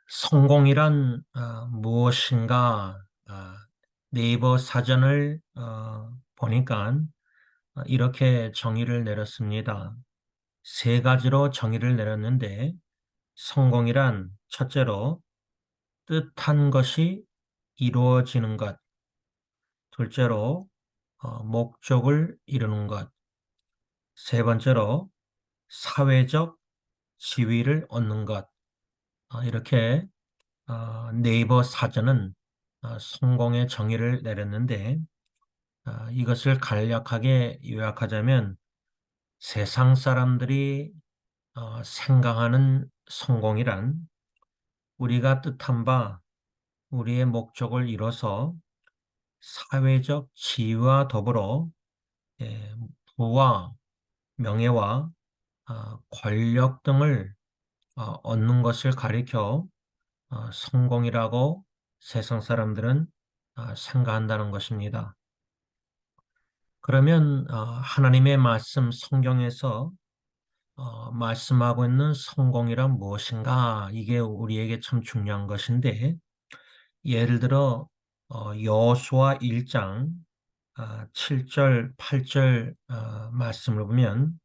성공이란 무엇인가? 네이버 사전을 보니까 이렇게 정의를 내렸습니다. 세 가지로 정의를 내렸는데 성공이란 첫째로 뜻한 것이 이루어지는 것, 둘째로 목적을 이루는 것, 세 번째로 사회적 지위를 얻는 것. 이렇게 네이버 사전은 성공의 정의를 내렸는데 이것을 간략하게 요약하자면 세상 사람들이 생각하는 성공이란 우리가 뜻한 바 우리의 목적을 이뤄서 사회적 지위와 더불어 예, 부와 명예와 권력 등을 얻는 것을 가리켜 성공이라고 세상 사람들은 생각한다는 것입니다. 그러면 하나님의 말씀 성경에서 말씀하고 있는 성공이란 무엇인가? 이게 우리에게 참 중요한 것인데 예를 들어 여호수아 1장 7절, 8절 말씀을 보면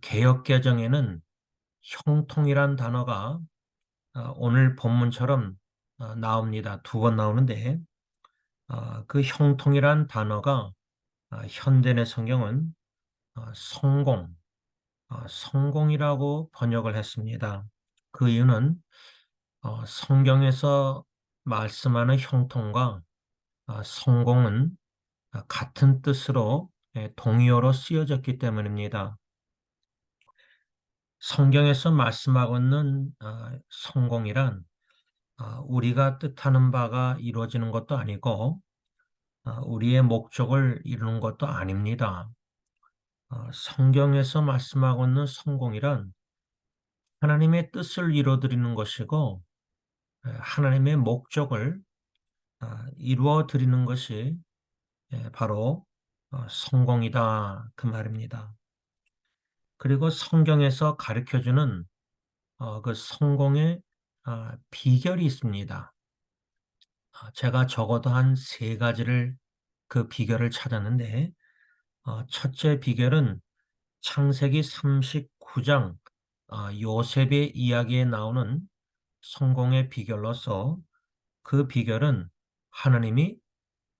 개역개정에는 형통이란 단어가 오늘 본문처럼 나옵니다. 두 번 나오는데 그 형통이란 단어가 현대의 성경은 성공, 성공이라고 번역을 했습니다. 그 이유는 성경에서 말씀하는 형통과 성공은 같은 뜻으로 동의어로 쓰여졌기 때문입니다. 성경에서 말씀하고 있는 성공이란 우리가 뜻하는 바가 이루어지는 것도 아니고 우리의 목적을 이루는 것도 아닙니다. 성경에서 말씀하고 있는 성공이란 하나님의 뜻을 이루어드리는 것이고 하나님의 목적을 이루어 드리는 것이 바로 성공이다 그 말입니다. 그리고 성경에서 가르쳐주는 그 성공의 비결이 있습니다. 제가 적어도 한 세 가지를 그 비결을 찾았는데 첫째 비결은 창세기 39장 요셉의 이야기에 나오는 성공의 비결로서 그 비결은 하나님이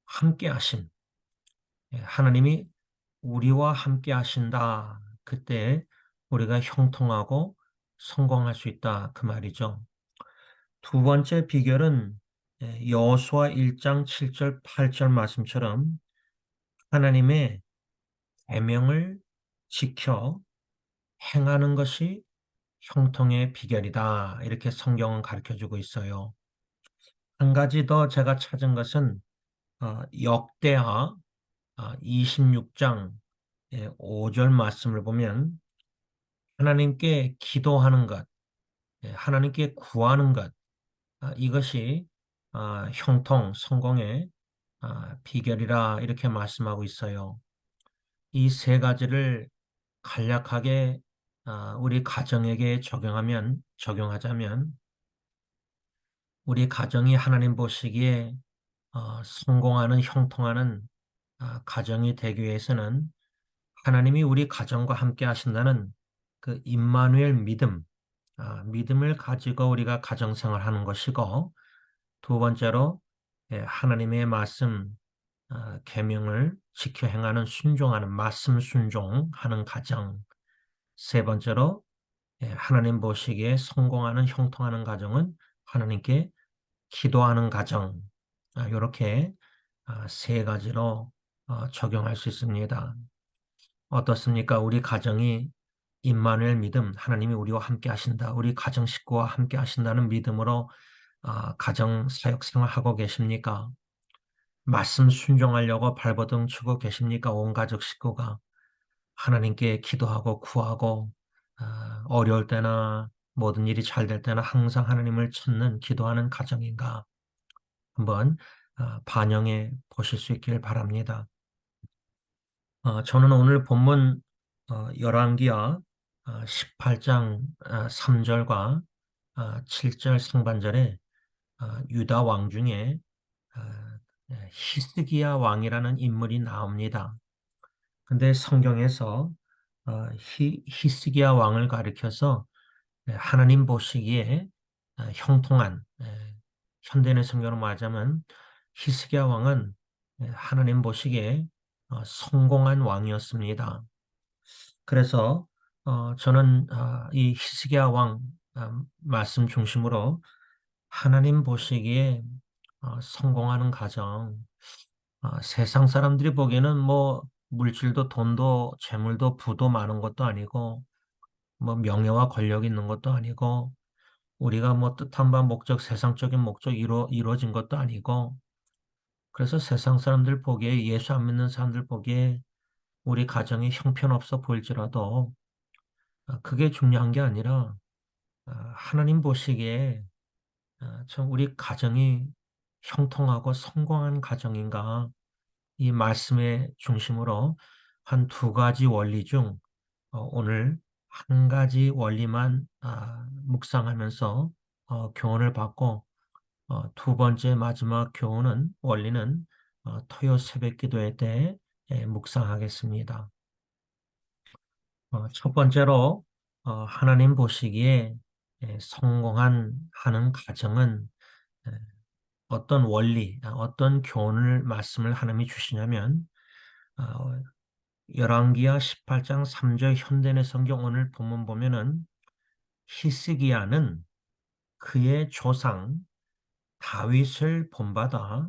함께 하심. 하나님이 우리와 함께 하신다. 그때 우리가 형통하고 성공할 수 있다. 그 말이죠. 두 번째 비결은 여호수아 1장 7절 8절 말씀처럼 하나님의 계명을 지켜 행하는 것이 형통의 비결이다. 이렇게 성경은 가르쳐주고 있어요. 한 가지 더 제가 찾은 것은 역대하 26장 5절 말씀을 보면 하나님께 기도하는 것, 하나님께 구하는 것, 이것이 형통, 성공의 비결이라 이렇게 말씀하고 있어요. 이 세 가지를 간략하게 우리 가정에게 적용하자면 우리 가정이 하나님 보시기에 성공하는 형통하는 가정이 되기 위해서는 하나님이 우리 가정과 함께 하신다는 그 임마누엘 믿음, 믿음을 가지고 우리가 가정생활하는 것이고 두 번째로 하나님의 말씀, 계명을 지켜 행하는 순종하는 말씀 순종하는 가정 세 번째로 하나님 보시기에 성공하는 형통하는 가정은 하나님께 기도하는 가정 이렇게 세 가지로 적용할 수 있습니다. 어떻습니까? 우리 가정이 임마누엘 믿음, 하나님이 우리와 함께 하신다. 우리 가정 식구와 함께 하신다는 믿음으로 가정 사역 생활하고 계십니까? 말씀 순종하려고 발버둥 치고 계십니까? 온 가족 식구가 하나님께 기도하고 구하고 어려울 때나 모든 일이 잘 될 때나 항상 하나님을 찾는 기도하는 가정인가? 한번 반영해 보실 수 있길 바랍니다. 저는 오늘 본문 열왕기하 18장 3절과 7절 상반절에 유다 왕 중에 히스기야 왕이라는 인물이 나옵니다. 근데 성경에서 히스기야 왕을 가리켜서 하나님 보시기에 형통한, 현대인의 성경으로 말하자면 히스기야 왕은 하나님 보시기에 성공한 왕이었습니다. 그래서 저는 이 히스기야 왕 말씀 중심으로 하나님 보시기에 성공하는 가정, 세상 사람들이 보기에는 뭐 물질도 돈도 재물도 부도 많은 것도 아니고 뭐 명예와 권력이 있는 것도 아니고 우리가 뭐 뜻한 바 목적, 세상적인 목적 이루어진 것도 아니고 그래서 세상 사람들 보기에 예수 안 믿는 사람들 보기에 우리 가정이 형편없어 보일지라도 그게 중요한 게 아니라 하나님 보시기에 참 우리 가정이 형통하고 성공한 가정인가 이 말씀의 중심으로 한 두 가지 원리 중 오늘 한 가지 원리만 묵상하면서 교훈을 받고 두 번째 마지막 교훈은 원리는 토요 새벽 기도회 때 묵상하겠습니다. 첫 번째로 하나님 보시기에 성공한 하는 가정은 에, 어떤 원리, 어떤 교훈을 말씀을 하나님이 주시냐면 어, 열왕기하 18장 3절 현대의 성경 오늘 본문 보면은 히스기야는 그의 조상 다윗을 본받아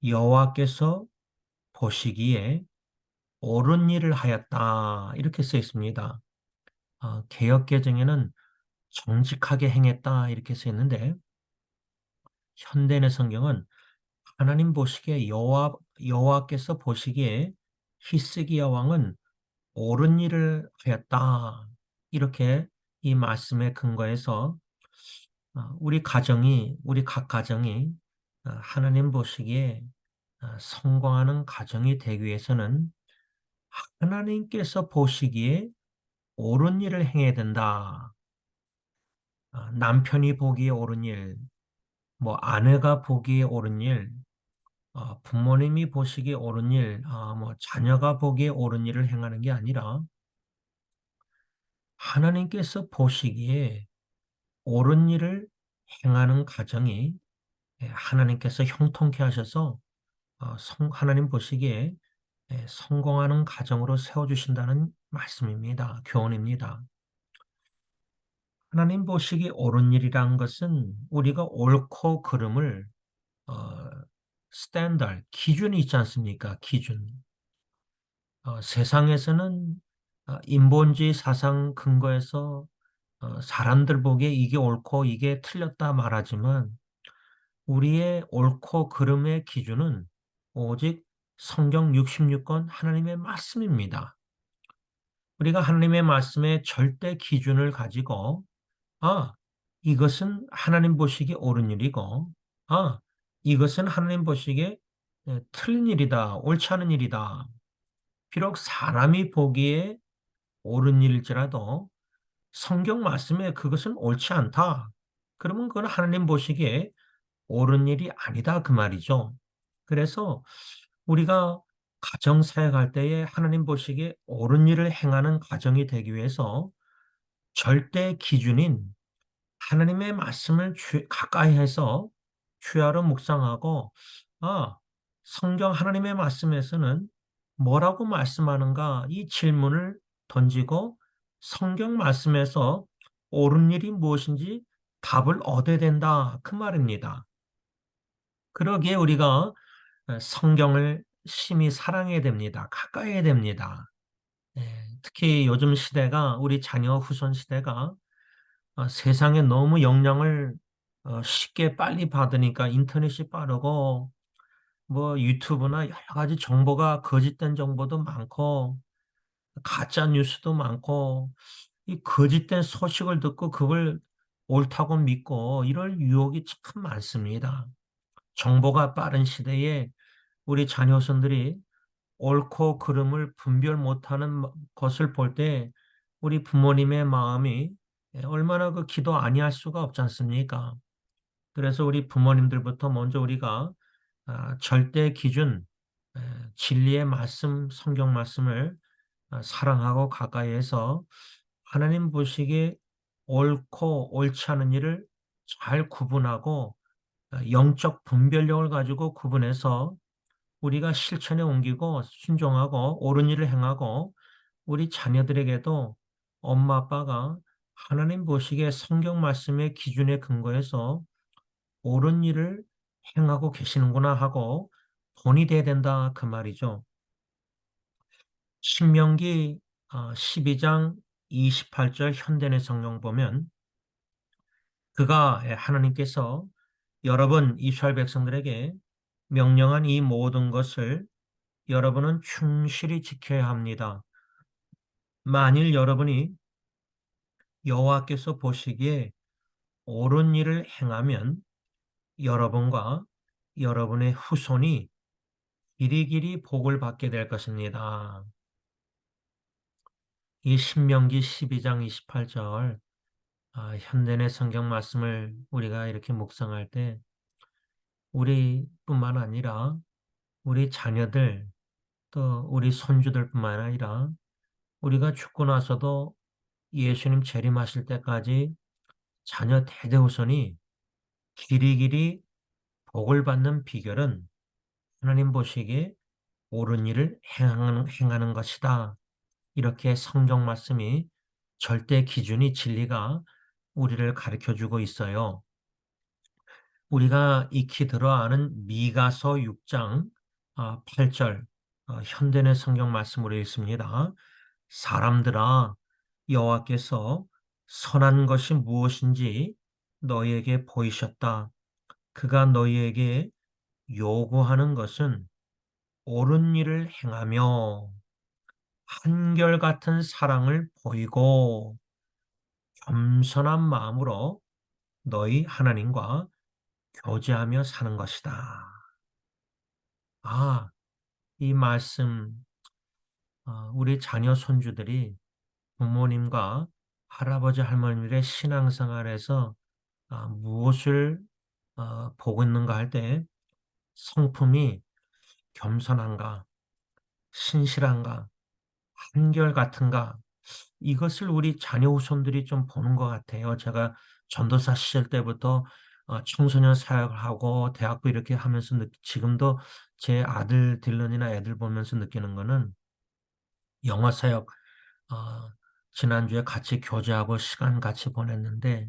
여호와께서 보시기에 옳은 일을 하였다 이렇게 써 있습니다. 개역 개정에는 정직하게 행했다 이렇게 써 있는데 현대의 성경은 하나님 보시기에 여호와께서 보시기에 히스기야 왕은 옳은 일을 하였다 이렇게 이 말씀에 근거해서 우리 각 가정이 하나님 보시기에 성공하는 가정이 되기 위해서는 하나님께서 보시기에 옳은 일을 행해야 된다. 남편이 보기에 옳은 일, 뭐 아내가 보기에 옳은 일, 부모님이 보시기에 옳은 일, 뭐 자녀가 보기에 옳은 일을 행하는 게 아니라 하나님께서 보시기에 옳은 일을 행하는 가정이 하나님께서 형통케 하셔서 하나님 보시기에 성공하는 가정으로 세워주신다는 말씀입니다. 교훈입니다. 하나님 보시기에 옳은 일이라는 것은 우리가 옳고 그름을 스탠다드, 기준이 있지 않습니까? 기준. 세상에서는 인본주의 사상 근거해서 사람들 보기에 이게 옳고 이게 틀렸다 말하지만 우리의 옳고 그름의 기준은 오직 성경 66권 하나님의 말씀입니다. 우리가 하나님의 말씀의 절대 기준을 가지고 아, 이것은 하나님 보시기에 옳은 일이고 아, 이것은 하나님 보시기에 틀린 일이다, 옳지 않은 일이다. 비록 사람이 보기에 옳은 일일지라도 성경 말씀에 그것은 옳지 않다. 그러면 그건 하나님 보시기에 옳은 일이 아니다 그 말이죠. 그래서 우리가 가정 사역할 때에 하나님 보시기에 옳은 일을 행하는 가정이 되기 위해서 절대 기준인 하나님의 말씀을 가까이 해서 주야로 묵상하고 성경 하나님의 말씀에서는 뭐라고 말씀하는가 이 질문을 던지고 성경 말씀에서 옳은 일이 무엇인지 답을 얻어야 된다 그 말입니다. 그러기에 우리가 성경을 심히 사랑해야 됩니다. 가까이 해야 됩니다. 특히 요즘 시대가 우리 자녀 후손 시대가 세상에 너무 영향을 쉽게 빨리 받으니까 인터넷이 빠르고 뭐 유튜브나 여러 가지 정보가 거짓된 정보도 많고 가짜 뉴스도 많고 이 거짓된 소식을 듣고 그걸 옳다고 믿고 이럴 유혹이 참 많습니다. 정보가 빠른 시대에 우리 자녀손들이 옳고 그름을 분별 못하는 것을 볼 때 우리 부모님의 마음이 얼마나 그 기도 아니할 수가 없지 않습니까? 그래서 우리 부모님들부터 먼저 우리가 절대 기준, 에, 진리의 말씀, 성경 말씀을 사랑하고 가까이해서 하나님 보시기에 옳고 옳지 않은 일을 잘 구분하고 영적 분별력을 가지고 구분해서 우리가 실천에 옮기고 순종하고 옳은 일을 행하고 우리 자녀들에게도 엄마 아빠가 하나님 보시기에 성경 말씀의 기준에 근거해서 옳은 일을 행하고 계시는구나 하고 본이 돼야 된다 그 말이죠. 신명기 12장 28절 현대의 성경 보면 그가 하나님께서 여러분 이스라엘 백성들에게 명령한 이 모든 것을 여러분은 충실히 지켜야 합니다. 만일 여러분이 여호와께서 보시기에 옳은 일을 행하면 여러분과 여러분의 후손이 길이길이 복을 받게 될 것입니다. 이 신명기 12장 28절 현대의 성경 말씀을 우리가 이렇게 묵상할 때 우리뿐만 아니라 우리 자녀들 또 우리 손주들뿐만 아니라 우리가 죽고 나서도 예수님 재림하실 때까지 자녀 대대후손이 길이길이 복을 받는 비결은 하나님 보시기에 옳은 일을 행하는 것이다. 이렇게 성경 말씀이 절대 기준이 진리가 우리를 가르쳐 주고 있어요. 우리가 익히 들어 아는 미가서 6장 8절 현대의 성경 말씀으로 읽습니다. 사람들아 여호와께서 선한 것이 무엇인지 너희에게 보이셨다. 그가 너희에게 요구하는 것은 옳은 일을 행하며 한결같은 사랑을 보이고 겸손한 마음으로 너희 하나님과 교제하며 사는 것이다. 아, 이 말씀, 우리 자녀 손주들이 부모님과 할아버지 할머니들의 신앙생활에서 무엇을 보고 있는가 할 때 성품이 겸손한가, 신실한가, 한결같은가 이것을 우리 자녀 후손들이 좀 보는 것 같아요. 제가 전도사 시절 때부터 청소년 사역을 하고 대학부 이렇게 하면서 지금도 제 아들 딜런이나 애들 보면서 느끼는 거는 영어 사역 어, 지난주에 같이 교제하고 시간 같이 보냈는데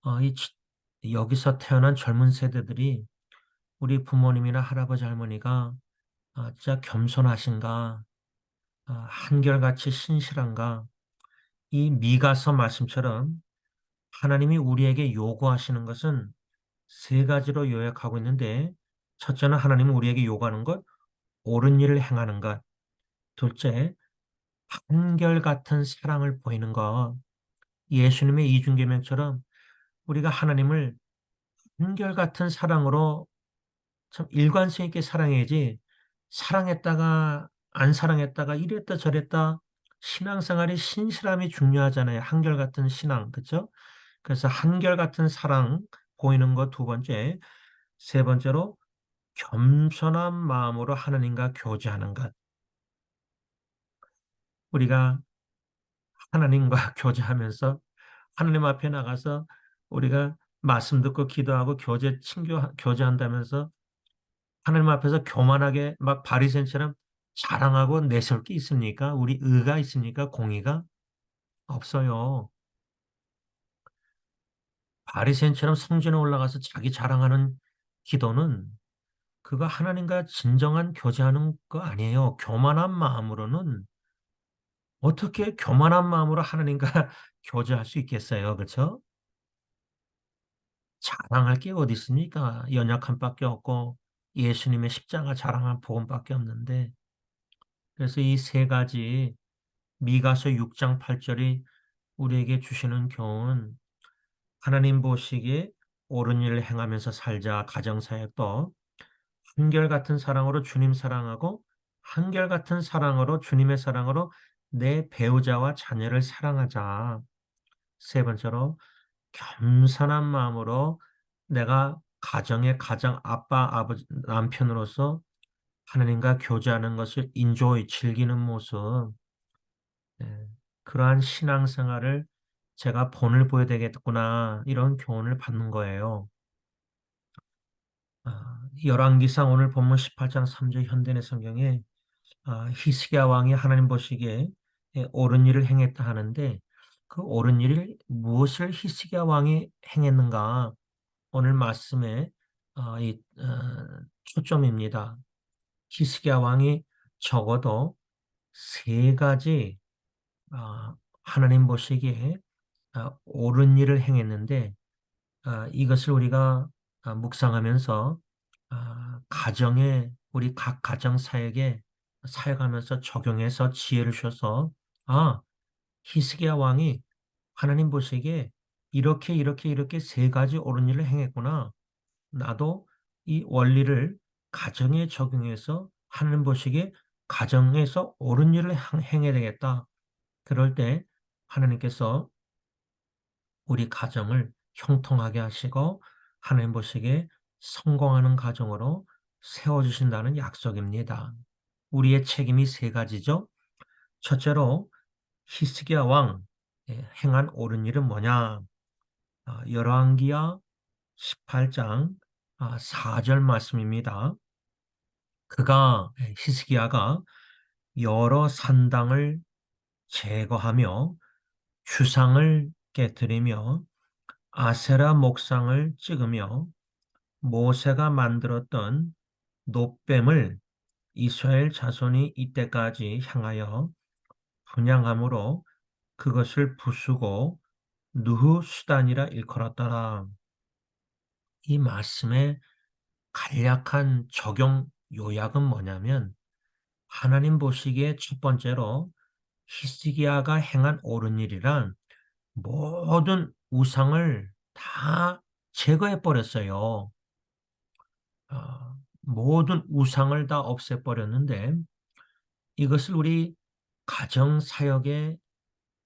어, 이 지- 여기서 태어난 젊은 세대들이 우리 부모님이나 할아버지 할머니가 진짜 겸손하신가, 한결같이 신실한가, 이 미가서 말씀처럼 하나님이 우리에게 요구하시는 것은 세 가지로 요약하고 있는데 첫째는 하나님은 우리에게 요구하는 것, 옳은 일을 행하는 것. 둘째, 한결같은 사랑을 보이는 것. 예수님의 이중계명처럼 우리가 하나님을 한결같은 사랑으로 참 일관성 있게 사랑해야지 사랑했다가 안 사랑했다가 이랬다 저랬다 신앙생활의 신실함이 중요하잖아요. 한결같은 신앙. 그렇죠? 그래서 한결같은 사랑 보이는 것 두 번째, 세 번째로 겸손한 마음으로 하나님과 교제하는 것. 우리가 하나님과 교제하면서 하나님 앞에 나가서 우리가 말씀 듣고 기도하고 교제한다면서 하나님 앞에서 교만하게 막 바리새인처럼 자랑하고 내세울 게 있습니까? 우리 의가 있습니까? 공의가 없어요. 바리새인처럼 성전에 올라가서 자기 자랑하는 기도는 그거 하나님과 진정한 교제하는 거 아니에요. 교만한 마음으로는 어떻게 교만한 마음으로 하나님과 교제할 수 있겠어요. 그렇죠? 자랑할 게 어디 있습니까? 연약함 밖에 없고 예수님의 십자가 자랑한 복음밖에 없는데 그래서 이 세 가지 미가서 6장 8절이 우리에게 주시는 교훈 하나님 보시기에 옳은 일을 행하면서 살자 가정사역도 한결같은 사랑으로 주님 사랑하고 한결같은 사랑으로 주님의 사랑으로 내 배우자와 자녀를 사랑하자. 세 번째로 겸손한 마음으로 내가 가정의 가장 아빠, 아버지, 남편으로서 하나님과 교제하는 것을 즐기는 모습, 예, 그러한 신앙생활을 제가 본을 보여야 되겠구나 이런 교훈을 받는 거예요. 열왕기상 오늘 본문 18장 3절 현대의 성경에 히스기야 왕이 하나님 보시기에 옳은 일을 행했다 하는데 그 옳은 일을 무엇을 히스기야 왕이 행했는가 오늘 말씀의 초점입니다. 히스기야 왕이 적어도 세 가지 하나님 보시기에 옳은 일을 행했는데 이것을 우리가 묵상하면서 가정에 우리 각 가정 사역에 사역하면서 적용해서 지혜를 주셔서 히스기야 왕이 하나님 보시기에 이렇게 이렇게 이렇게 세 가지 옳은 일을 행했구나. 나도 이 원리를 가정에 적용해서 하나님 보시기에 가정에서 옳은 일을 행해야 되겠다. 그럴 때 하나님께서 우리 가정을 형통하게 하시고 하나님 보시기에 성공하는 가정으로 세워주신다는 약속입니다. 우리의 책임이 세 가지죠. 첫째로 히스기야 왕 행한 옳은 일은 뭐냐? 열왕기하 18장 4절 말씀입니다. 히스기야가 여러 산당을 제거하며 주상을 깨뜨리며 아세라 목상을 찍으며 모세가 만들었던 놋뱀을 이스라엘 자손이 이때까지 향하여 분향함으로 그것을 부수고 누후수단이라 일컬었더라. 이 말씀의 간략한 적용 요약은 뭐냐면 하나님 보시기에 첫 번째로 히스기야가 행한 옳은 일이란 모든 우상을 다 제거해 버렸어요. 모든 우상을 다 없애버렸는데 이것을 우리 가정 사역에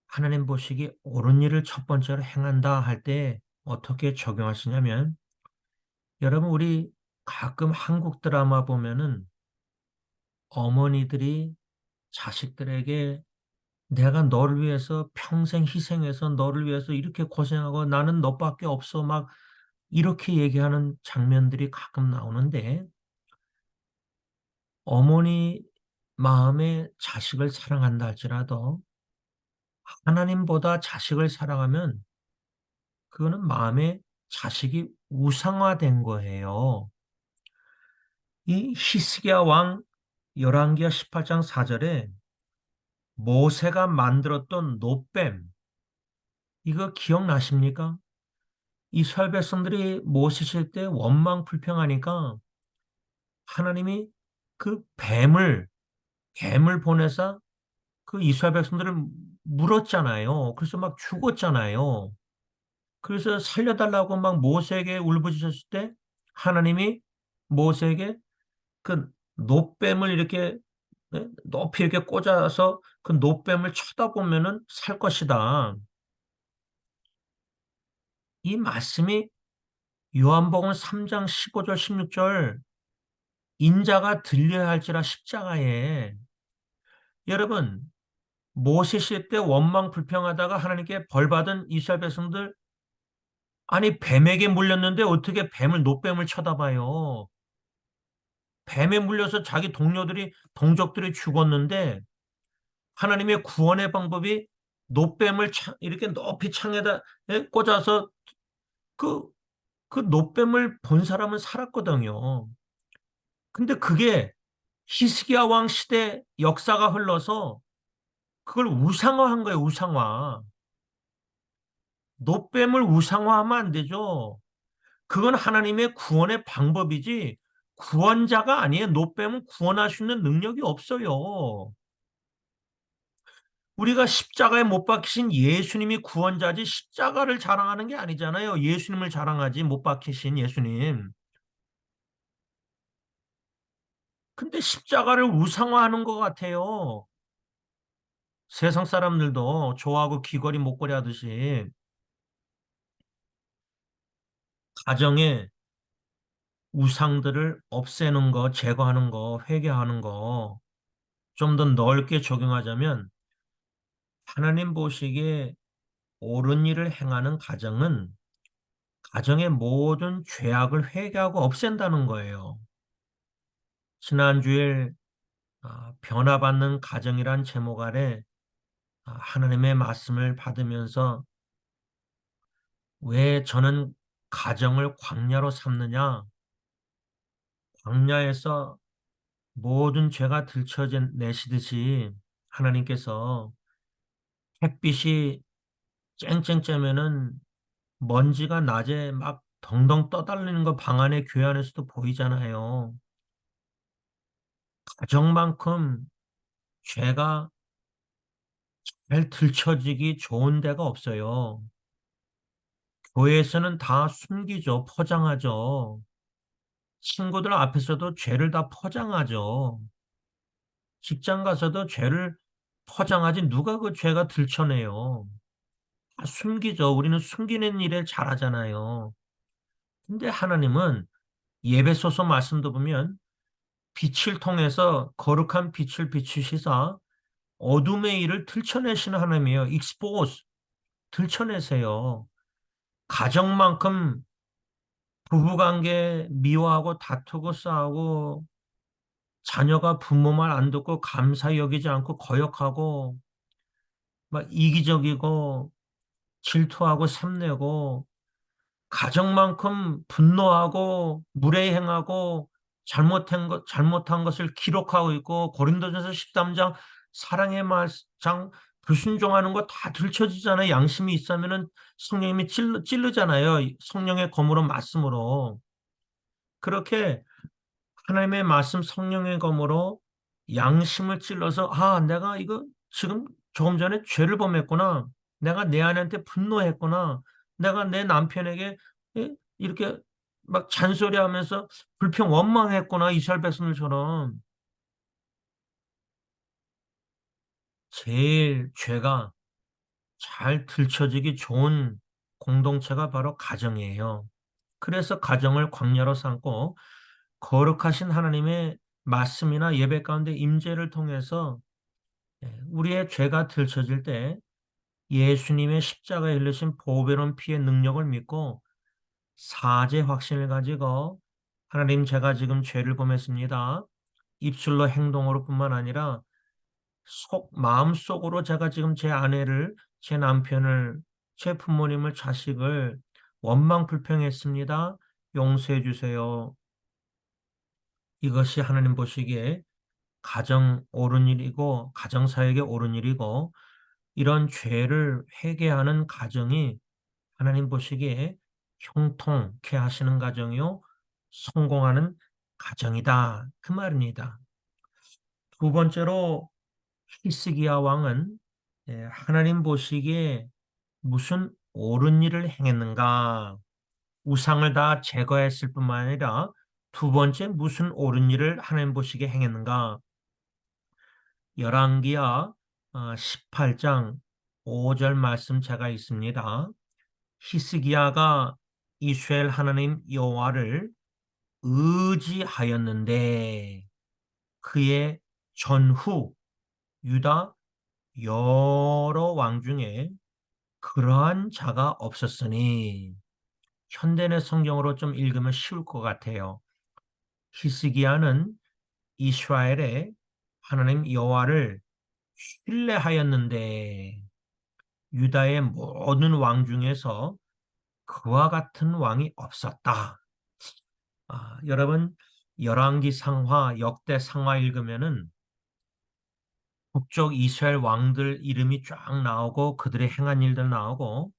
하나님 보시기 옳은 일을 첫 번째로 행한다 할 때 어떻게 적용하시냐면 여러분 우리 가끔 한국 드라마 보면은 어머니들이 자식들에게 내가 너를 위해서 평생 희생해서 너를 위해서 이렇게 고생하고 나는 너밖에 없어 막 이렇게 얘기하는 장면들이 가끔 나오는데 어머니 마음에 자식을 사랑한다 할지라도 하나님보다 자식을 사랑하면 그거는 마음에 자식이 우상화된 거예요. 이 히스기야 왕 열왕기하 18장 4절에 모세가 만들었던 놋뱀 이거 기억나십니까? 이스라엘 백성들이 모세실 때 원망 불평하니까 하나님이 그 뱀을 보내서 그 이스라엘 백성들을 물었잖아요. 그래서 막 죽었잖아요. 그래서 살려달라고 막 모세에게 울부짖었을 때 하나님이 모세에게 그 놋뱀을 이렇게 높이 이렇게 꽂아서 그 놋뱀을 쳐다보면은 살 것이다. 이 말씀이 요한복음 3장 15절 16절 인자가 들려야 할지라 십자가에 여러분 모세 시대 때 원망 불평하다가 하나님께 벌받은 이스라엘 백성들 아니 뱀에게 물렸는데 어떻게 뱀을 놋뱀을 쳐다봐요. 뱀에 물려서 자기 동족들이 죽었는데 하나님의 구원의 방법이 놋뱀을 이렇게 높이 창에다 꽂아서 그, 그 놋뱀을 본 사람은 살았거든요. 근데 그게 히스기야 왕 시대 역사가 흘러서 그걸 우상화한 거예요, 우상화. 놋뱀을 우상화하면 안 되죠. 그건 하나님의 구원의 방법이지 구원자가 아니에요. 놋뱀은 구원할 수 있는 능력이 없어요. 우리가 십자가에 못 박히신 예수님이 구원자지 십자가를 자랑하는 게 아니잖아요. 예수님을 자랑하지 못 박히신 예수님. 근데 십자가를 우상화하는 것 같아요. 세상 사람들도 좋아하고 귀걸이 목걸이 하듯이. 가정의 우상들을 없애는 거, 제거하는 거, 회개하는 거 좀 더 넓게 적용하자면 하나님 보시기에 옳은 일을 행하는 가정은 가정의 모든 죄악을 회개하고 없앤다는 거예요. 지난주에 변화받는 가정이란 제목 아래 하나님의 말씀을 받으면서 왜 저는 가정을 광야로 삼느냐? 광야에서 모든 죄가 들춰내시듯이 하나님께서 햇빛이 쨍쨍 쬐면은 먼지가 낮에 막 덩덩 떠다니는 거 방 안에 교회 안에서도 보이잖아요. 가정만큼 죄가 잘 들춰지기 좋은 데가 없어요. 교회에서는 다 숨기죠. 포장하죠. 친구들 앞에서도 죄를 다 포장하죠. 직장 가서도 죄를 포장하지 누가 그 죄가 들춰내요. 다 숨기죠. 우리는 숨기는 일을 잘하잖아요. 근데 하나님은 예배소서 말씀도 보면 빛을 통해서 거룩한 빛을 비추시사 어둠의 일을 들춰내시는 하나님이에요. expose, 들춰내세요. 가정만큼 부부관계 미워하고 다투고 싸우고 자녀가 부모 말 안 듣고 감사히 여기지 않고 거역하고 막 이기적이고 질투하고 샘내고 가정만큼 분노하고 무례행하고 잘못한 것을 기록하고 있고 고린도전서 13장 사랑의 말장 불순종하는 거 다 들춰지잖아요. 양심이 있으면은 성령님이 찌르잖아요. 성령의 검으로 말씀으로. 그렇게 하나님의 말씀 성령의 검으로 양심을 찔러서 내가 이거 지금 조금 전에 죄를 범했구나. 내가 내 아내한테 분노했구나. 내가 내 남편에게 이렇게 막 잔소리하면서 불평 원망했구나. 이스라엘 백성들처럼. 제일 죄가 잘 들춰지기 좋은 공동체가 바로 가정이에요. 그래서 가정을 광야로 삼고 거룩하신 하나님의 말씀이나 예배 가운데 임재를 통해서 우리의 죄가 들춰질 때 예수님의 십자가에 흘리신 보배로운 피의 능력을 믿고 사죄 확신을 가지고 하나님 제가 지금 죄를 범했습니다. 입술로 행동으로뿐만 아니라 마음속으로 제가 지금 제 아내를 제 남편을 제 부모님을 자식을 원망 불평했습니다. 용서해 주세요. 이것이 하나님 보시기에 가정 옳은 일이고 가정 사역에 옳은 일이고 이런 죄를 회개하는 가정이 하나님 보시기에 형통케 하시는 가정이요 성공하는 가정이다 그 말입니다. 두 번째로 히스기야 왕은 하나님 보시기에 무슨 옳은 일을 행했는가? 우상을 다 제거했을 뿐만 아니라 두 번째 무슨 옳은 일을 하나님 보시기에 행했는가? 열왕기하 18장 5절 말씀 제가 있습니다. 히스기야가 이스라엘 하나님 여호와를 의지하였는데 그의 전후 유다 여러 왕 중에 그러한 자가 없었으니 현대의 성경으로 좀 읽으면 쉬울 것 같아요. 히스기야는 이스라엘의 하나님 여호와를 신뢰하였는데 유다의 모든 왕 중에서 그와 같은 왕이 없었다. 여러분 열왕기 상하 역대 상하 읽으면은 북쪽 이스라엘 왕들 이름이 쫙 나오고 그들의 행한 일들 나오고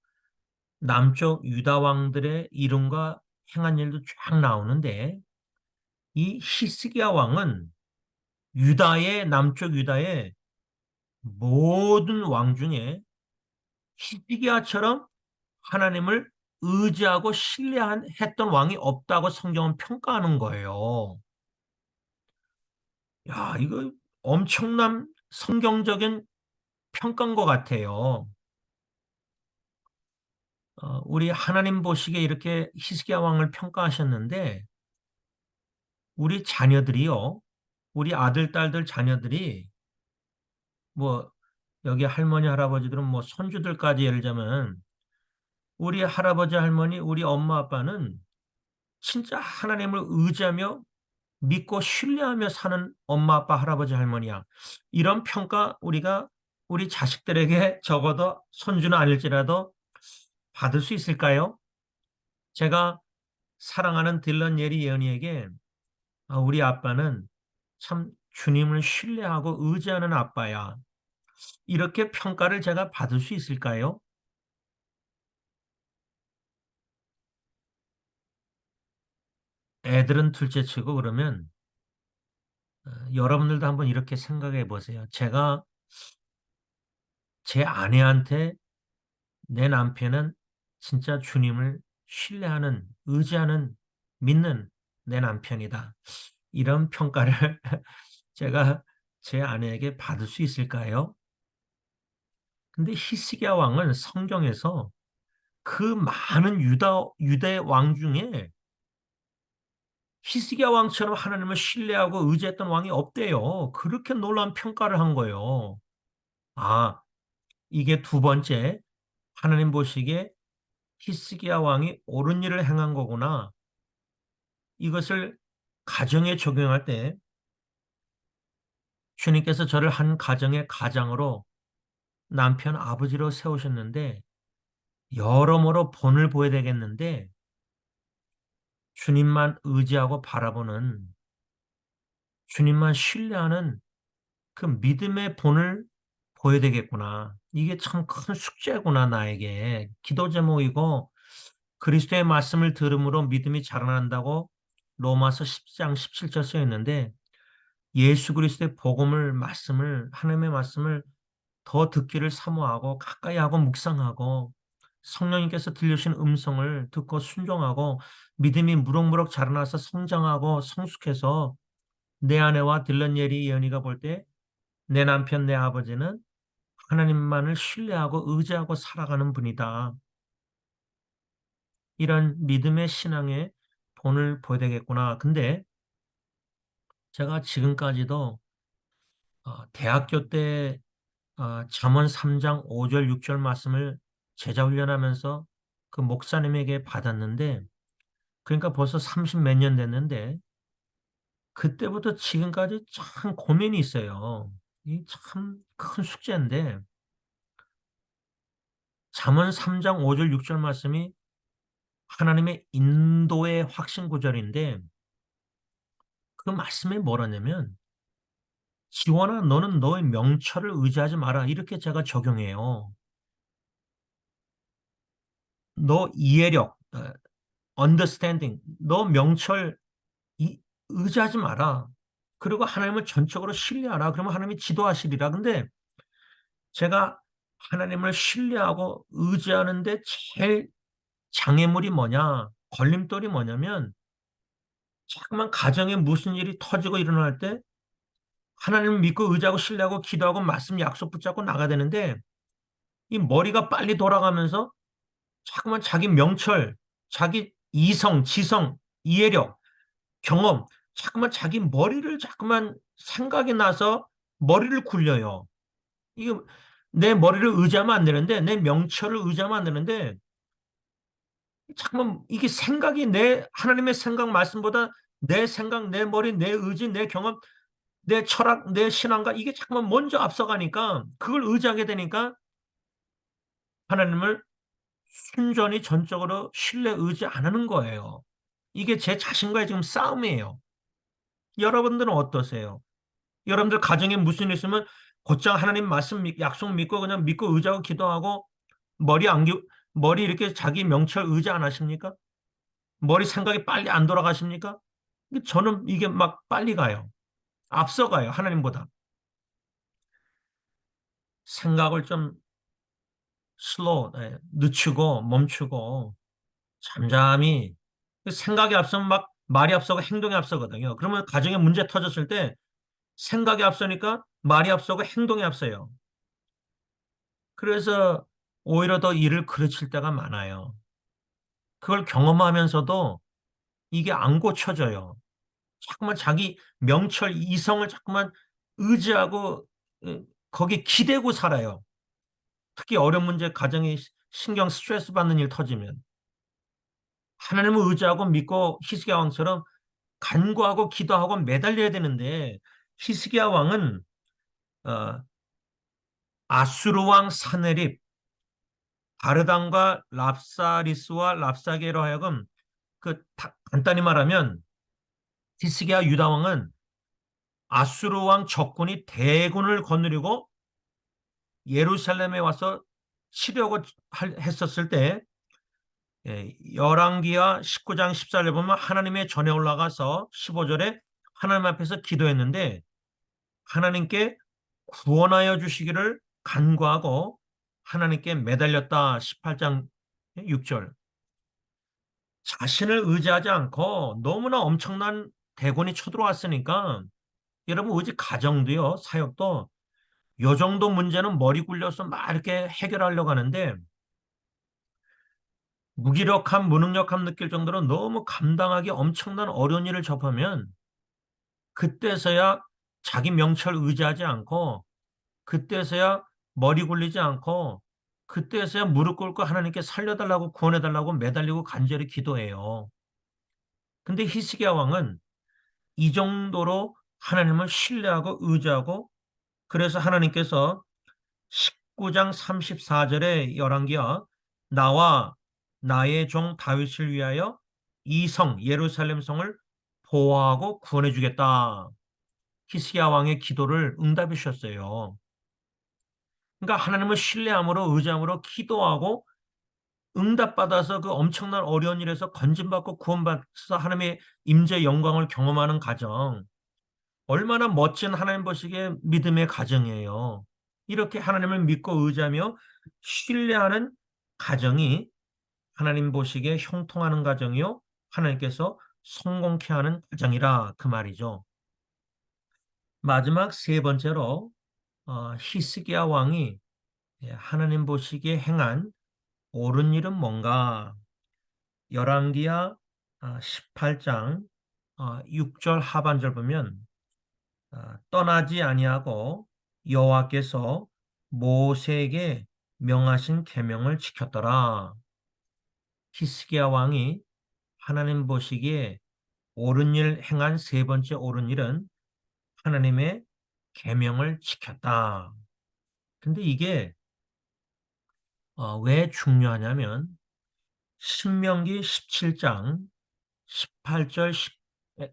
남쪽 유다 왕들의 이름과 행한 일도 쫙 나오는데 이 히스기야 왕은 남쪽 유다의 모든 왕 중에 히스기야처럼 하나님을 의지하고 신뢰했던 왕이 없다고 성경은 평가하는 거예요. 야, 이거 엄청난 성경적인 평가인 것 같아요. 우리 하나님 보시기에 이렇게 히스기야 왕을 평가하셨는데 우리 자녀들이요. 우리 아들, 딸들 자녀들이 뭐 여기 할머니, 할아버지들은 뭐 손주들까지 예를 들자면 우리 할아버지, 할머니, 우리 엄마, 아빠는 진짜 하나님을 의지하며 믿고 신뢰하며 사는 엄마, 아빠, 할아버지, 할머니야. 이런 평가 우리가 우리 자식들에게 적어도 손주는 아닐지라도 받을 수 있을까요? 제가 사랑하는 딜런 예리 예언이에게 우리 아빠는 참 주님을 신뢰하고 의지하는 아빠야. 이렇게 평가를 제가 받을 수 있을까요? 애들은 둘째치고 그러면 여러분들도 한번 이렇게 생각해 보세요. 제가 제 아내한테 내 남편은 진짜 주님을 신뢰하는, 의지하는, 믿는 내 남편이다. 이런 평가를 제가 제 아내에게 받을 수 있을까요? 근데 히스기야 왕은 성경에서 그 많은 유대 왕 중에 히스기야 왕처럼 하나님을 신뢰하고 의지했던 왕이 없대요. 그렇게 놀라운 평가를 한 거예요. 아, 이게 두 번째 하나님 보시기에 히스기야 왕이 옳은 일을 행한 거구나. 이것을 가정에 적용할 때 주님께서 저를 한 가정의 가장으로 남편 아버지로 세우셨는데 여러모로 본을 보여야 되겠는데 주님만 의지하고 바라보는 주님만 신뢰하는 그 믿음의 본을 보여야 되겠구나. 이게 참 큰 숙제구나 나에게. 기도 제목이고 그리스도의 말씀을 들음으로 믿음이 자라난다고 로마서 10장 17절 써 있는데 예수 그리스도의 복음을 말씀을 하나님의 말씀을 더 듣기를 사모하고 가까이 하고 묵상하고 성령님께서 들려주신 음성을 듣고 순종하고 믿음이 무럭무럭 자라나서 성장하고 성숙해서 내 아내와 딜런 예리 예언이가 볼 때 내 남편 내 아버지는 하나님만을 신뢰하고 의지하고 살아가는 분이다. 이런 믿음의 신앙의 본을 보여야 되겠구나. 근데 제가 지금까지도 대학교 때 잠언 3장 5절 6절 말씀을 제자 훈련하면서 그 목사님에게 받았는데 그러니까 벌써 30 몇 년 됐는데 그때부터 지금까지 참 고민이 있어요. 이 참 큰 숙제인데 잠언 3장 5절 6절 말씀이 하나님의 인도의 확신 구절인데 그 말씀이 뭐라냐면 지원아 너는 너의 명철을 의지하지 마라 이렇게 제가 적용해요. 너 이해력, understanding, 너 명철 의지하지 마라. 그리고 하나님을 전적으로 신뢰하라. 그러면 하나님이 지도하시리라. 근데 제가 하나님을 신뢰하고 의지하는데 제일 장애물이 뭐냐, 걸림돌이 뭐냐면 자꾸만 가정에 무슨 일이 터지고 일어날 때 하나님을 믿고 의지하고 신뢰하고 기도하고 말씀 약속 붙잡고 나가야 되는데 이 머리가 빨리 돌아가면서 자꾸만 자기 명철, 자기 이성, 지성, 이해력, 경험, 자꾸만 자기 머리를 자꾸만 생각이 나서 머리를 굴려요. 이게 내 머리를 의지하면 안 되는데, 내 명철을 의지하면 안 되는데, 자꾸만 이게 생각이 내 하나님의 생각 말씀보다 내 생각, 내 머리, 내 의지, 내 경험, 내 철학, 내 신앙과 이게 자꾸만 먼저 앞서가니까 그걸 의지하게 되니까 하나님을 순전히 전적으로 신뢰 의지 안 하는 거예요. 이게 제 자신과의 지금 싸움이에요. 여러분들은 어떠세요? 여러분들 가정에 무슨 일 있으면 곧장 하나님 말씀 약속 믿고 그냥 믿고 의지하고 기도하고 머리 안 기, 머리 이렇게 자기 명철 의지 안 하십니까? 머리 생각이 빨리 안 돌아가십니까? 저는 이게 막 빨리 가요. 앞서가요. 하나님보다. 생각을 좀 슬로우, 늦추고 멈추고 잠잠히 생각이 앞서면 막 말이 앞서고 행동이 앞서거든요. 그러면 가정에 문제 터졌을 때 생각이 앞서니까 말이 앞서고 행동이 앞서요. 그래서 오히려 더 일을 그르칠 때가 많아요. 그걸 경험하면서도 이게 안 고쳐져요. 자꾸만 자기 명철, 이성을 자꾸만 의지하고 거기에 기대고 살아요. 특히 어려운 문제, 가정에 신경 스트레스 받는 일 터지면. 하나님을 의지하고 믿고 히스기야 왕처럼 간구하고 기도하고 매달려야 되는데 히스기야 왕은 어, 아수르 왕 사네립, 바르단과 랍사리스와 랍사게로 하여금 간단히 말하면 히스기야 유다 왕은 아수르 왕 적군이 대군을 거느리고 예루살렘에 와서 치려고 했었을 때 열왕기하 19장 14절에 보면 하나님의 전에 올라가서 15절에 하나님 앞에서 기도했는데 하나님께 구원하여 주시기를 간구하고 하나님께 매달렸다. 18장 6절. 자신을 의지하지 않고 너무나 엄청난 대군이 쳐들어왔으니까 여러분 오직 가정도요, 사역도 요 정도 문제는 머리 굴려서 막 이렇게 해결하려고 하는데 무기력함, 무능력함 느낄 정도로 너무 감당하기 엄청난 어려운 일을 접하면 그때서야 자기 명철 의지하지 않고 그때서야 머리 굴리지 않고 그때서야 무릎 꿇고 하나님께 살려달라고 구원해달라고 매달리고 간절히 기도해요. 근데 히스기야 왕은 이 정도로 하나님을 신뢰하고 의지하고 그래서 하나님께서 19장 34절에 열왕기야 나와 나의 종 다윗을 위하여 이 성 예루살렘 성을 보호하고 구원해 주겠다. 히스기야 왕의 기도를 응답해 주셨어요. 그러니까 하나님을 신뢰함으로 의지함으로 기도하고 응답받아서 그 엄청난 어려운 일에서 건진받고 구원받아서 하나님의 임재 영광을 경험하는 가정. 얼마나 멋진 하나님 보시기에 믿음의 가정이에요. 이렇게 하나님을 믿고 의지하며 신뢰하는 가정이 하나님 보시기에 형통하는 가정이요. 하나님께서 성공케 하는 가정이라 그 말이죠. 마지막 세 번째로 히스기야 왕이 하나님 보시기에 행한 옳은 일은 뭔가? 열왕기하 18장 6절 하반절 보면 떠나지 아니하고 여호와께서 모세에게 명하신 계명을 지켰더라. 히스기야 왕이 하나님 보시기에 옳은 일 행한 세 번째 옳은 일은 하나님의 계명을 지켰다. 근데 이게 왜 중요하냐면 신명기 17장 18절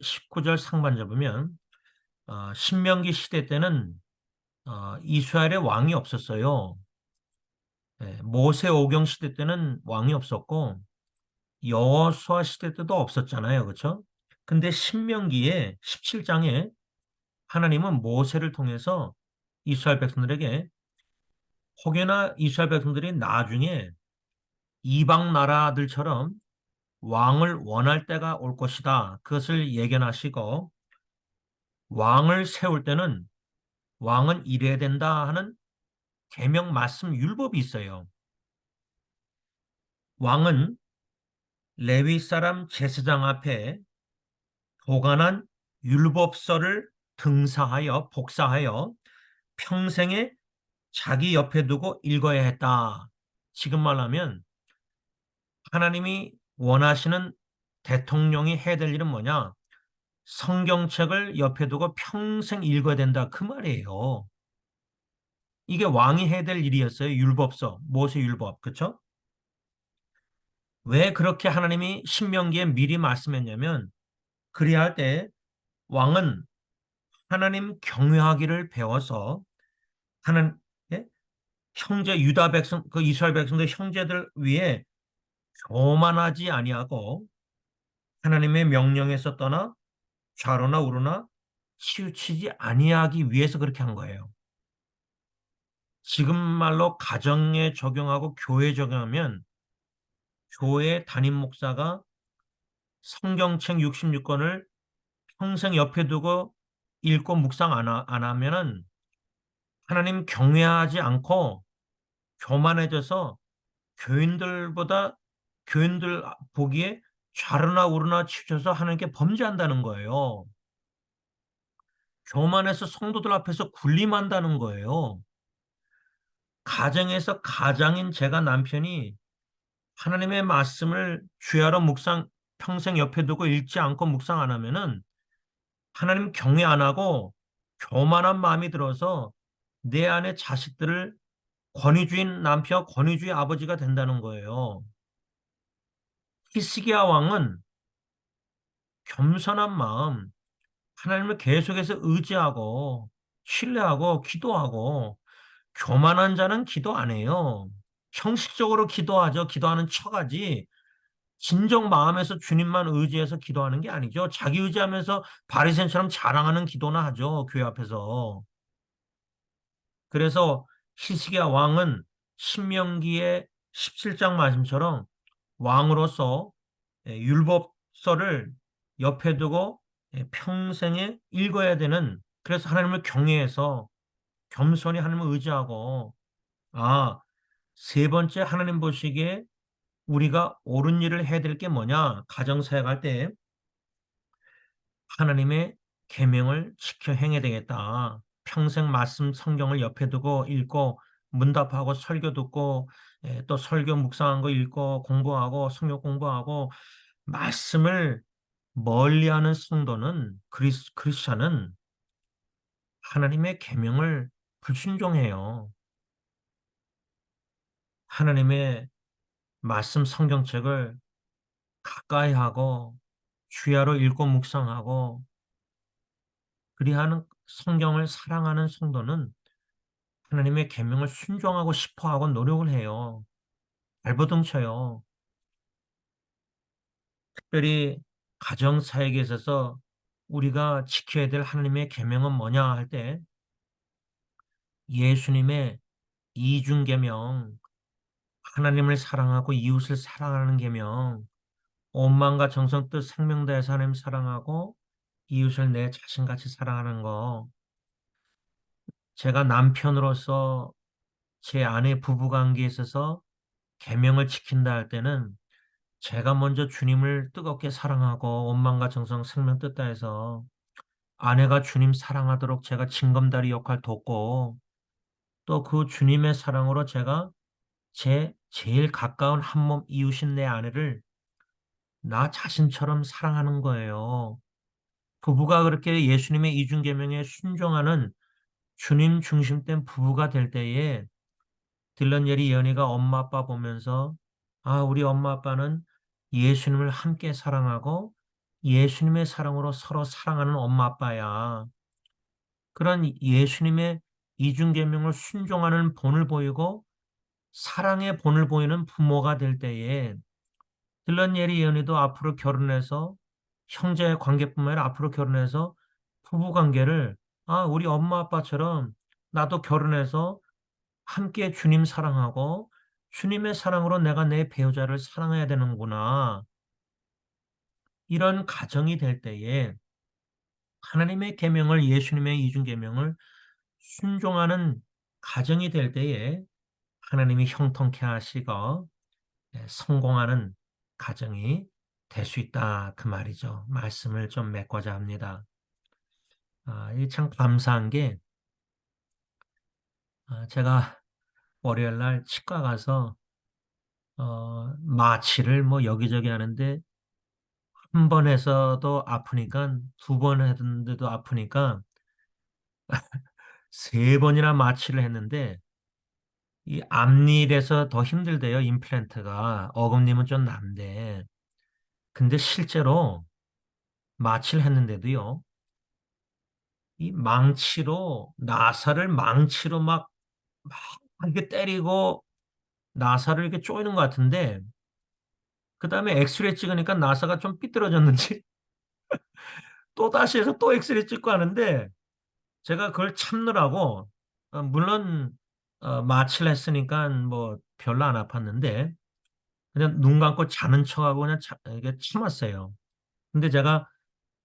19절 상반절 보면 신명기 시대 때는 이스라엘에 왕이 없었어요. 모세 오경 시대 때는 왕이 없었고 여호수아 시대 때도 없었잖아요. 그렇죠? 근데 신명기에 17장에 하나님은 모세를 통해서 이스라엘 백성들에게 혹여나 이스라엘 백성들이 나중에 이방 나라들처럼 왕을 원할 때가 올 것이다. 그것을 예견하시고 왕을 세울 때는 왕은 이래야 된다 하는 계명 말씀 율법이 있어요. 왕은 레위 사람 제사장 앞에 보관한 율법서를 등사하여 복사하여 평생에 자기 옆에 두고 읽어야 했다. 지금 말하면 하나님이 원하시는 대통령이 해야 될 일은 뭐냐? 성경책을 옆에 두고 평생 읽어야 된다. 그 말이에요. 이게 왕이 해야 될 일이었어요. 율법서, 모세 율법. 그렇죠? 왜 그렇게 하나님이 신명기에 미리 말씀했냐면 그리야 할 때 왕은 하나님 경외하기를 배워서 하는 예? 형제 유다 백성 그 이스라엘 백성들 형제들 위에 교만하지 아니하고 하나님의 명령에서 떠나 좌로나 우로나 치우치지 아니하기 위해서 그렇게 한 거예요. 지금 말로 가정에 적용하고 교회에 적용하면 교회 담임 목사가 성경책 66권을 평생 옆에 두고 읽고 묵상 안 하면은 하나님 경외하지 않고 교만해져서 교인들보다 교인들 보기에 좌르나 우르나 치우쳐서 하나님께 범죄한다는 거예요. 교만해서 성도들 앞에서 군림한다는 거예요. 가정에서 가장인 제가 남편이 하나님의 말씀을 주야로 묵상 평생 옆에 두고 읽지 않고 묵상 안 하면은 하나님 경외 안 하고 교만한 마음이 들어서 내 안에 자식들을 권위주의인 남편, 권위주의 아버지가 된다는 거예요. 히스기야 왕은 겸손한 마음, 하나님을 계속해서 의지하고 신뢰하고 기도하고 교만한 자는 기도 안 해요. 형식적으로 기도하죠. 기도하는 척하지. 진정 마음에서 주님만 의지해서 기도하는 게 아니죠. 자기 의지하면서 바리새인처럼 자랑하는 기도나 하죠. 교회 앞에서. 그래서 히스기야 왕은 신명기의 17장 말씀처럼 왕으로서 율법서를 옆에 두고 평생에 읽어야 되는, 그래서 하나님을 경외해서 겸손히 하나님을 의지하고, 아, 세 번째 하나님 보시기에 우리가 옳은 일을 해야 될 게 뭐냐? 가정사역할 때 하나님의 계명을 지켜 행해야 되겠다. 평생 말씀 성경을 옆에 두고 읽고 문답하고 설교 듣고 또 설교 묵상한 거 읽고 공부하고 성경 공부하고 말씀을 멀리하는 성도는 크리스찬은 하나님의 계명을 불순종해요. 하나님의 말씀 성경책을 가까이 하고 주야로 읽고 묵상하고 그리하는 성경을 사랑하는 성도는 하나님의 계명을 순종하고 싶어하고 노력을 해요. 발버둥 쳐요. 특별히 가정 사역에 있어서 우리가 지켜야 될 하나님의 계명은 뭐냐 할 때 예수님의 이중 계명, 하나님을 사랑하고 이웃을 사랑하는 계명, 온 마음과 정성 뜻 생명 다해서 하나님 사랑하고 이웃을 내 자신같이 사랑하는 거. 제가 남편으로서 제 아내 부부 관계에 있어서 계명을 지킨다 할 때는 제가 먼저 주님을 뜨겁게 사랑하고 온 마음과 정성 생명 뜻 다해서 아내가 주님 사랑하도록 제가 징검다리 역할 돕고 또 그 주님의 사랑으로 제가 제 제일 가까운 한몸 이웃인 내 아내를 나 자신처럼 사랑하는 거예요. 부부가 그렇게 예수님의 이중 계명에 순종하는 주님 중심된 부부가 될 때에 딜런 예리 예언이가 엄마 아빠 보면서 아, 우리 엄마 아빠는 예수님을 함께 사랑하고 예수님의 사랑으로 서로 사랑하는 엄마 아빠야. 그런 예수님의 이중 계명을 순종하는 본을 보이고 사랑의 본을 보이는 부모가 될 때에 딜런 예리 예언이도 앞으로 결혼해서 형제 관계뿐만 아니라 앞으로 결혼해서 부부 관계를 아, 우리 엄마 아빠처럼 나도 결혼해서 함께 주님 사랑하고 주님의 사랑으로 내가 내 배우자를 사랑해야 되는구나. 이런 가정이 될 때에 하나님의 계명을 예수님의 이중 계명을 순종하는 가정이 될 때에 하나님이 형통케 하시고 성공하는 가정이 될 수 있다 그 말이죠. 말씀을 좀 맺고자 합니다. 이 참 감사한 게 제가 월요일 날 치과 가서 마취를 뭐 여기저기 하는데 한 번 해서도 아프니까 두 번 했는데도 아프니까 세 번이나 마취를 했는데 이 앞니에서 더 힘들대요. 임플란트가. 어금님은 좀 난데. 근데 실제로 마취를 했는데도요. 이 망치로 나사를 망치로 막 이렇게 때리고 나사를 이렇게 조이는 것 같은데 그다음에 엑스레이 찍으니까 나사가 좀 삐뚤어졌는지 또 다시 해서 또 엑스레이 찍고 하는데 제가 그걸 참느라고 물론 마취를 했으니까 뭐 별로 안 아팠는데 그냥 눈 감고 자는 척하고 그냥 이게 참았어요. 근데 제가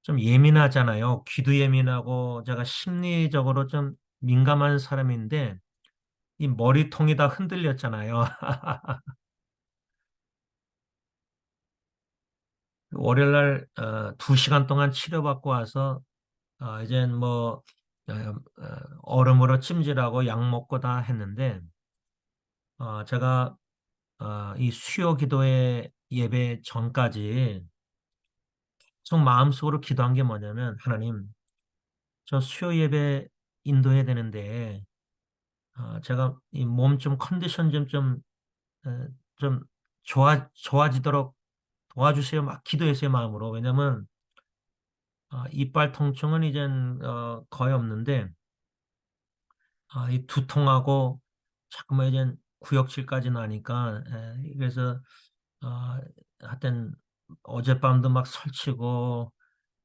좀 예민하잖아요. 귀도 예민하고 제가 심리적으로 좀 민감한 사람인데 이 머리통이 다 흔들렸잖아요. 월요일 날 2시간 동안 치료받고 와서 이젠 뭐 얼음으로 찜질하고 약 먹고 다 했는데 제가 이 수요 기도회 예배 전까지 좀 마음속으로 기도한 게 뭐냐면 하나님 저 수요 예배 인도해야 되는데 제가 이 몸 좀 컨디션 어, 좀 좋아지도록 도와주세요. 막 기도했어요, 마음으로. 왜냐면 이빨 통증은 이젠 거의 없는데 이 두통하고 자꾸만 이젠 구역질까지 나니까 그래서 어, 하여튼 어젯밤도 막 설치고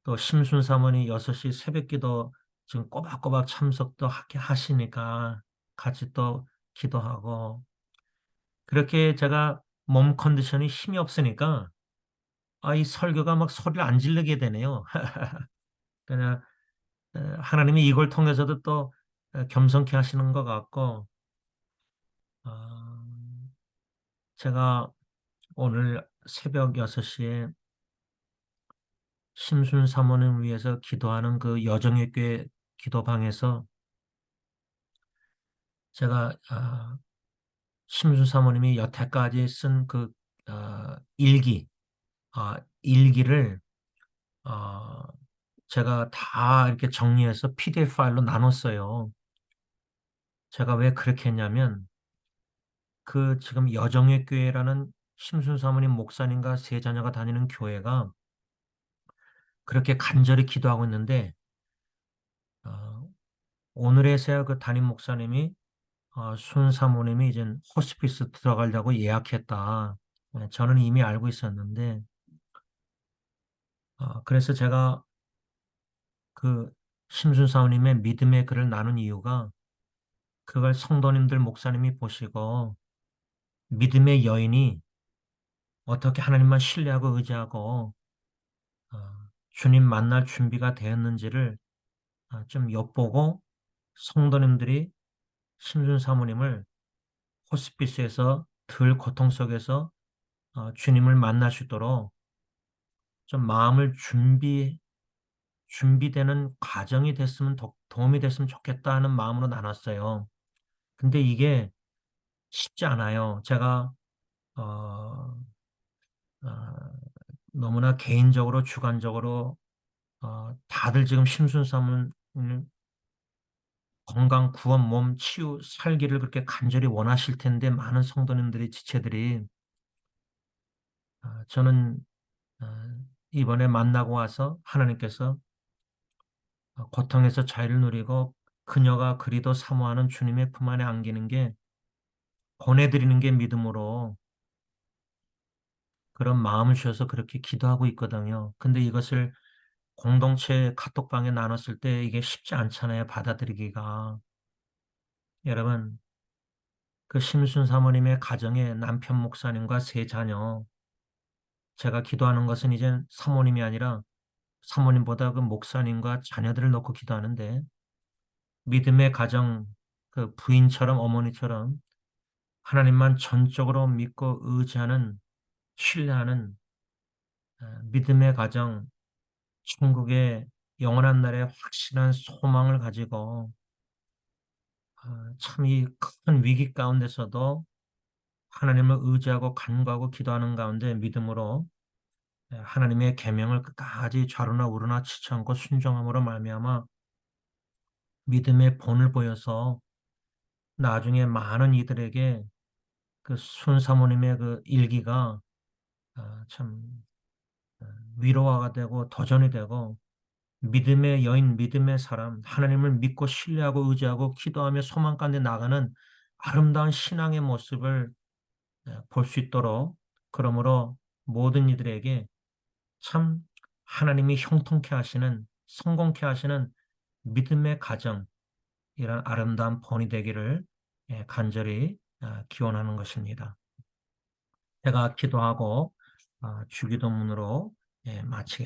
또 심순 사모님 6시 새벽기도 지금 꼬박꼬박 참석도 하시니까 같이 또 기도하고 그렇게 제가 몸 컨디션이 힘이 없으니까 이 설교가 막 소리를 안 지르게 되네요. 그냥 하나님이 이걸 통해서도 또 겸손케 하시는 것 같고 어, 제가 오늘 새벽 6시에 심순 사모님 위해서 기도하는 그 여정의 교회 기도방에서 제가 심순 사모님이 여태까지 쓴 그 일기, 일기를 어, 제가 다 이렇게 정리해서 PDF 파일로 나눴어요. 제가 왜 그렇게 했냐면 그 지금 여정의 교회라는 심순 사모님 목사님과 세 자녀가 다니는 교회가 그렇게 간절히 기도하고 있는데 어, 오늘에서야 그 담임 목사님이 순 사모님이 이제 호스피스 들어가려고 예약했다. 저는 이미 알고 있었는데 그래서 제가 그 심순 사모님의 믿음의 글을 나눈 이유가 그걸 성도님들 목사님이 보시고 믿음의 여인이 어떻게 하나님만 신뢰하고 의지하고 어, 주님 만날 준비가 되었는지를 좀 엿보고 성도님들이 심순 사모님을 호스피스에서 덜 고통 속에서 주님을 만날 수 있도록 좀 마음을 준비되는 과정이 됐으면 도움이 됐으면 좋겠다 하는 마음으로 나눴어요. 근데 이게 쉽지 않아요. 제가 어, 어, 너무나 개인적으로 주관적으로 다들 지금 심순삼은 건강 구원 몸 치유 살기를 그렇게 간절히 원하실 텐데 많은 성도님들이 지체들이 저는 어, 이번에 만나고 와서 하나님께서 고통에서 자유를 누리고 그녀가 그리도 사모하는 주님의 품 안에 안기는 게 보내드리는 게 믿음으로 그런 마음을 주셔서 그렇게 기도하고 있거든요. 근데 이것을 공동체 카톡방에 나눴을 때 이게 쉽지 않잖아요. 받아들이기가. 여러분, 그 심순 사모님의 가정에 남편 목사님과 세 자녀, 제가 기도하는 것은 이제 사모님이 아니라 사모님보다 그 목사님과 자녀들을 놓고 기도하는데 믿음의 가정, 그 부인처럼 어머니처럼 하나님만 전적으로 믿고 의지하는 신뢰하는 믿음의 가정, 천국의 영원한 날에 확실한 소망을 가지고 참 이 큰 위기 가운데서도 하나님을 의지하고 간구하고 기도하는 가운데 믿음으로 하나님의 계명을 끝까지 좌로나 우로나 치지 않고 순종함으로 말미암아 믿음의 본을 보여서 나중에 많은 이들에게 그 순 사모님의 그 일기가 참 위로가 되고 도전이 되고 믿음의 여인, 믿음의 사람, 하나님을 믿고 신뢰하고 의지하고 기도하며 소망 가운데 나가는 아름다운 신앙의 모습을 볼 수 있도록 그러므로 모든 이들에게 참 하나님이 형통케 하시는 성공케 하시는 믿음의 가정 이런 아름다운 본이 되기를 간절히 기원하는 것입니다. 제가 기도하고 주기도문으로 마치겠습니다.